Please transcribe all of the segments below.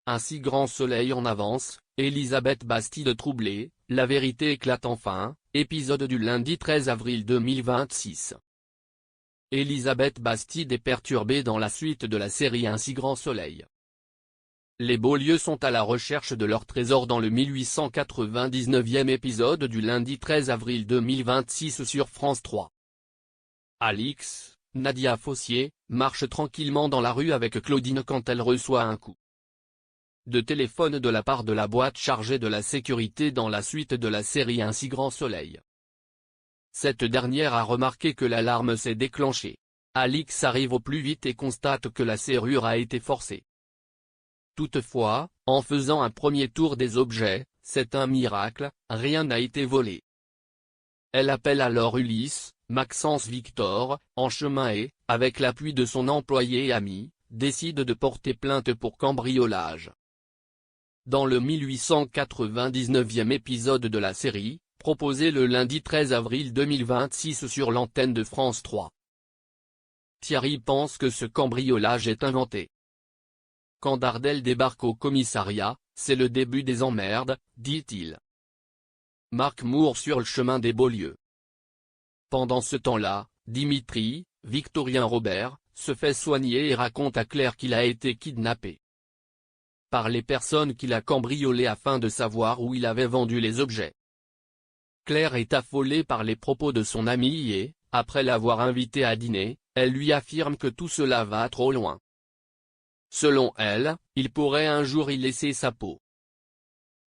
Un si grand soleil en avance, Elisabeth Bastide troublée, la vérité éclate enfin, épisode du lundi 13 avril 2026. Elisabeth Bastide est perturbée dans la suite de la série Un si grand soleil. Les Beaulieu sont à la recherche de leur trésor dans le 1899e épisode du lundi 13 avril 2026 sur France 3. Alix, Nadia Fossier, marche tranquillement dans la rue avec Claudine quand elle reçoit un coup de téléphone de la part de la boîte chargée de la sécurité dans la suite de la série Un si grand soleil. Cette dernière a remarqué que l'alarme s'est déclenchée. Alix arrive au plus vite et constate que la serrure a été forcée. Toutefois, en faisant un premier tour des objets, c'est un miracle, rien n'a été volé. Elle appelle alors Ulysse, Maxence Victor, en chemin et, avec l'appui de son employé et ami, décide de porter plainte pour cambriolage. Dans le 1899e épisode de la série, proposé le lundi 13 avril 2026 sur l'antenne de France 3. Thierry pense que ce cambriolage est inventé. Quand Dardel débarque au commissariat, c'est le début des emmerdes, dit-il. Marc Moore sur le chemin des Beaulieu. Pendant ce temps-là, Dimitri, Victorien Robert, se fait soigner et raconte à Claire qu'il a été kidnappé par les personnes qu'il a cambriolées afin de savoir où il avait vendu les objets. Claire est affolée par les propos de son amie et, après l'avoir invité à dîner, elle lui affirme que tout cela va trop loin. Selon elle, il pourrait un jour y laisser sa peau.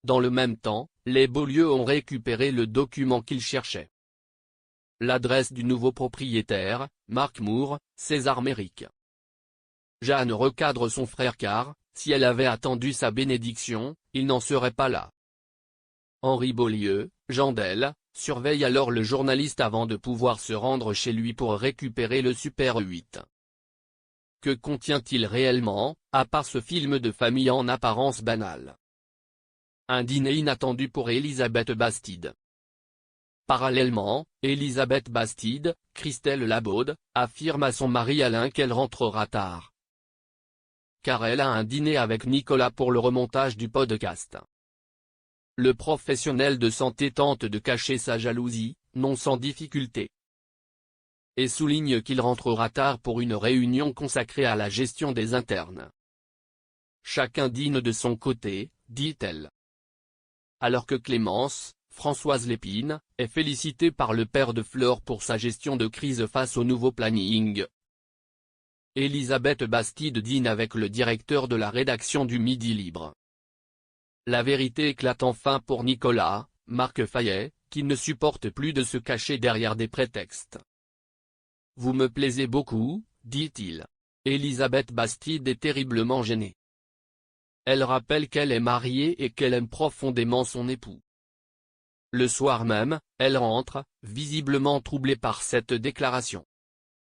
Dans le même temps, les Beaulieu ont récupéré le document qu'ils cherchaient. L'adresse du nouveau propriétaire, Marc Moore, César Méric. Jeanne recadre son frère car, si elle avait attendu sa bénédiction, il n'en serait pas là. Henri Beaulieu, Jandel, surveille alors le journaliste avant de pouvoir se rendre chez lui pour récupérer le Super 8. Que contient-il réellement, à part ce film de famille en apparence banal? Un dîner inattendu pour Elisabeth Bastide. Parallèlement, Elisabeth Bastide, Christelle Labaude, affirme à son mari Alain qu'elle rentrera tard. Car elle a un dîner avec Nicolas pour le remontage du podcast. Le professionnel de santé tente de cacher sa jalousie, non sans difficulté. Et souligne qu'il rentrera tard pour une réunion consacrée à la gestion des internes. Chacun dîne de son côté, dit-elle. Alors que Clémence, Françoise Lépine, est félicitée par le père de Flore pour sa gestion de crise face au nouveau planning. Elisabeth Bastide dîne avec le directeur de la rédaction du Midi Libre. La vérité éclate enfin pour Nicolas, Marc Fayet, qui ne supporte plus de se cacher derrière des prétextes. Vous me plaisez beaucoup, dit-il. Elisabeth Bastide est terriblement gênée. Elle rappelle qu'elle est mariée et qu'elle aime profondément son époux. Le soir même, elle rentre, visiblement troublée par cette déclaration.